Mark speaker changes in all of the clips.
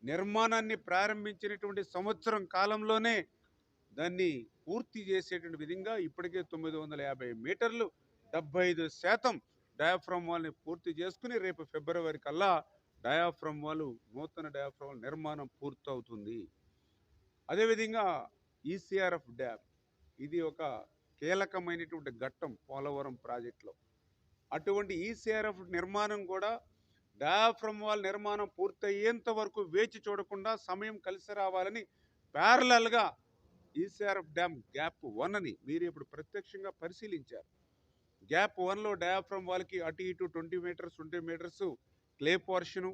Speaker 1: నిర్మాణాన్ని ప్రారంభించినటువంటి సంవత్సరం కాలంలోనే దాన్ని పూర్తి చేసేటువంటి విధంగా ఇప్పటికే 950 మీటర్లు 75% డయాఫ్రమ్ వాల్ని పూర్తి చేసుకుని రేపు ఫిబ్రవరి కల్లా డయాఫ్రమ్ వాల్ నూతన డయాఫ్రమ్ వాల్ నిర్మాణం పూర్తవుతుంది. అదేవిధంగా ఈసీఆర్ఎఫ్ డ్యామ్ ఇది ఒక కీలకమైనటువంటి ఘట్టం పోలవరం ప్రాజెక్టులో. అటువంటి ఈసీఆర్ఎఫ్ నిర్మాణం కూడా డయాఫ్రమ్ వాల్ నిర్మాణం పూర్తయ్యేంత వరకు వేచి చూడకుండా సమయం కలిసి రావాలని ప్యారలల్గా ఈసీఆర్ఎఫ్ డ్యామ్ గ్యాప్ 1ని మీరు ఇప్పుడు ప్రత్యక్షంగా పరిశీలించారు. గ్యాప్ 1లో డయాఫ్రమ్ వాల్కి అటు ఇటు 20 మీటర్స్ 20 మీటర్స్ క్లే పోర్షను,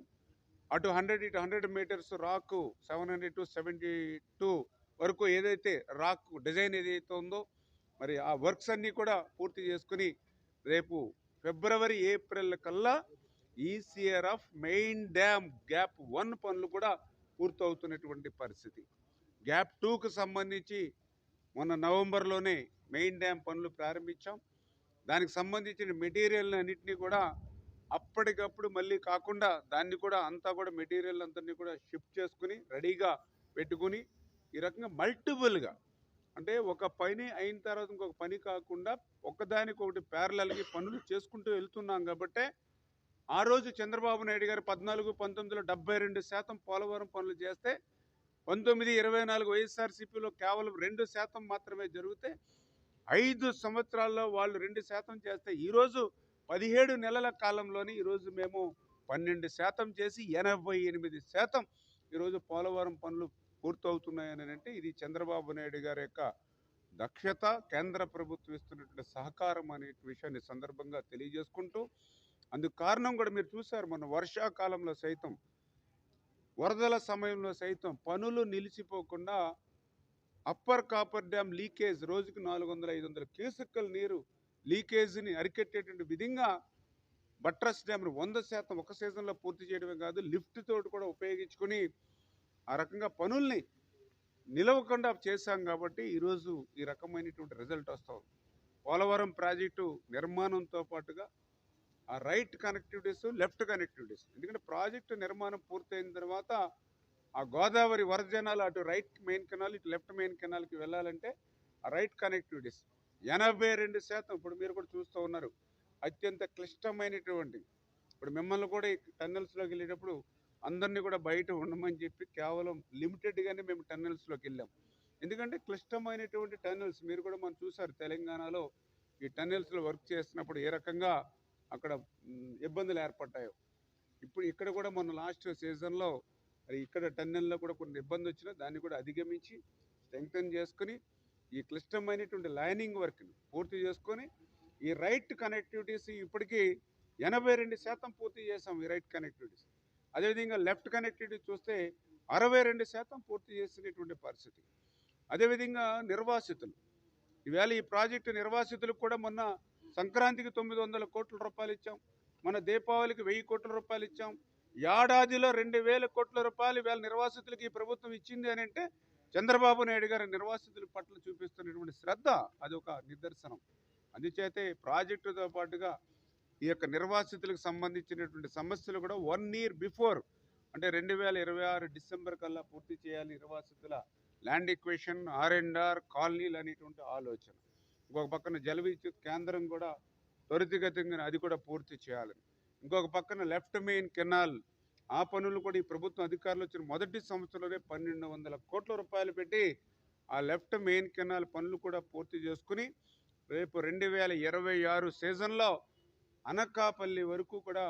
Speaker 1: అటు 100 ఇటు 100 మీటర్స్ రాక్ 700 టు 72 వరకు ఏదైతే రాక్ డిజైన్ ఏదైతే ఉందో మరి ఆ వర్క్స్ అన్నీ కూడా పూర్తి చేసుకుని రేపు ఫిబ్రవరి ఏప్రిల్ కల్లా ఈసీఆర్ఎఫ్ మెయిన్ డ్యామ్ గ్యాప్ 1 పనులు కూడా పూర్తవుతున్నటువంటి పరిస్థితి. గ్యాప్ 2కు సంబంధించి మొన్న నవంబర్లోనే మెయిన్ డ్యామ్ పనులు ప్రారంభించాం. దానికి సంబంధించిన మెటీరియల్ అన్నింటినీ కూడా అప్పటికప్పుడు మళ్ళీ కాకుండా దాన్ని కూడా అంతా కూడా మెటీరియల్ అంతని కూడా షిఫ్ట్ చేసుకుని రెడీగా పెట్టుకుని ఈ రకంగా మల్టిపుల్గా అంటే ఒక పని అయిన తర్వాత ఇంకొక పని కాకుండా ఒకదానికొకటి ప్యారలల్గా పనులు చేసుకుంటూ వెళ్తున్నాం. కాబట్టే ఆ రోజు చంద్రబాబు నాయుడు గారు 14-19లో 72% పోలవరం పనులు చేస్తే 19-24 వైఎస్ఆర్సీపీలో కేవలం 2% మాత్రమే జరిగితే 5 సంవత్సరాల్లో వాళ్ళు 2% చేస్తే ఈరోజు 17 నెలల కాలంలోని ఈరోజు మేము 12% చేసి 88% ఈరోజు పోలవరం పనులు పూర్తవుతున్నాయని అంటే ఇది చంద్రబాబు నాయుడు గారి యొక్క దక్షత, కేంద్ర ప్రభుత్వం ఇస్తున్నటువంటి సహకారం అనే విషయాన్ని సందర్భంగా తెలియజేసుకుంటూ అందుకు కారణం కూడా మీరు చూశారు మొన్న వర్షాకాలంలో సైతం వరదల సమయంలో సైతం పనులు నిలిచిపోకుండా అప్పర్ కాపర్ డ్యామ్ లీకేజ్ రోజుకి 400-500 క్యూసెక్కుల నీరు లీకేజ్ని అరికెట్టేటువంటి విధంగా బట్రస్ డ్యామ్ను 100% ఒక సీజన్లో పూర్తి చేయడమే కాదు లిఫ్ట్ తోటి కూడా ఉపయోగించుకొని ఆ రకంగా పనుల్ని నిలవకుండా చేశాం. కాబట్టి ఈరోజు ఈ రకమైనటువంటి రిజల్ట్ వస్తాం. పోలవరం ప్రాజెక్టు నిర్మాణంతో పాటుగా ఆ రైట్ కనెక్టివిటీస్ లెఫ్ట్ కనెక్టివిటీస్ ఎందుకంటే ప్రాజెక్టు నిర్మాణం పూర్తయిన తర్వాత ఆ గోదావరి వరద జనాలు అటు రైట్ మెయిన్ కెనాల్ ఇటు లెఫ్ట్ మెయిన్ కెనాల్కి వెళ్ళాలంటే ఆ రైట్ కనెక్టివిటీస్ 82% ఇప్పుడు మీరు కూడా చూస్తూ ఉన్నారు. అత్యంత క్లిష్టమైనటువంటి ఇప్పుడు మిమ్మల్ని కూడా ఈ టన్నెల్స్లోకి వెళ్ళేటప్పుడు అందరినీ కూడా బయట ఉండమని చెప్పి కేవలం లిమిటెడ్గానే మేము టన్నెల్స్లోకి వెళ్ళాం. ఎందుకంటే క్లిష్టమైనటువంటి టన్నెల్స్ మీరు కూడా మనం చూసారు తెలంగాణలో ఈ టన్నెల్స్లో వర్క్ చేస్తున్నప్పుడు ఏ రకంగా అక్కడ ఇబ్బందులు ఏర్పడ్డాయో. ఇప్పుడు ఇక్కడ కూడా మొన్న లాస్ట్ సీజన్లో మరి ఇక్కడ టన్నెల్లో కూడా కొన్ని ఇబ్బంది వచ్చినా దాన్ని కూడా అధిగమించి స్ట్రెంగ్తన్ చేసుకుని ఈ క్లిష్టమైనటువంటి లైనింగ్ వర్క్ని పూర్తి చేసుకొని ఈ రైట్ కనెక్టివిటీస్ ఇప్పటికీ 82% పూర్తి చేసాం ఈ రైట్ కనెక్టివిటీస్. అదేవిధంగా లెఫ్ట్ కనెక్టివిటీ చూస్తే 62% పూర్తి చేసినటువంటి పరిస్థితి. అదేవిధంగా నిర్వాసితులు ఈవేళ ఈ ప్రాజెక్టు నిర్వాసితులకు కూడా మొన్న సంక్రాంతికి 900 కోట్ల రూపాయలు ఇచ్చాం, మన దీపావళికి 1000 కోట్ల రూపాయలు ఇచ్చాం. ఏడాదిలో 2000 కోట్ల రూపాయలు ఈవేళ నిర్వాసితులకి ఈ ప్రభుత్వం ఇచ్చింది అని అంటే చంద్రబాబు నాయుడు గారి నిర్వాసితుల పట్ల చూపిస్తున్నటువంటి శ్రద్ధ అదొక నిదర్శనం. అందుచేతే ప్రాజెక్టుతో పాటుగా ఈ యొక్క నిర్వాసితులకు సంబంధించినటువంటి సమస్యలు కూడా 1 year బిఫోర్ అంటే 2026 డిసెంబర్ కల్లా పూర్తి చేయాలి నిర్వాసితుల ల్యాండ్ ఎక్వేషన్ R&R కాలనీలు అనేటువంటి ఆలోచన. ఇంకొక పక్కన జల విద్యుత్ కేంద్రం కూడా త్వరితగతిగా అది కూడా పూర్తి చేయాలని, ఇంకొక పక్కన లెఫ్ట్ మెయిన్ కెనాల్ ఆ పనులు కూడా ఈ ప్రభుత్వం అధికారులు వచ్చిన మొదటి సంవత్సరంలోనే 1200 కోట్ల రూపాయలు పెట్టి ఆ లెఫ్ట్ మెయిన్ కెనాల్ పనులు కూడా పూర్తి చేసుకుని రేపు 2026 సీజన్లో అనకాపల్లి వరకు కూడా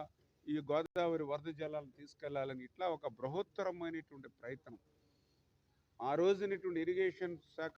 Speaker 1: ఈ గోదావరి వరద జలాలను తీసుకెళ్లాలని ఇట్లా ఒక బృహత్తరమైనటువంటి ప్రయత్నం. ఆ రోజునటువంటి ఇరిగేషన్ శాఖ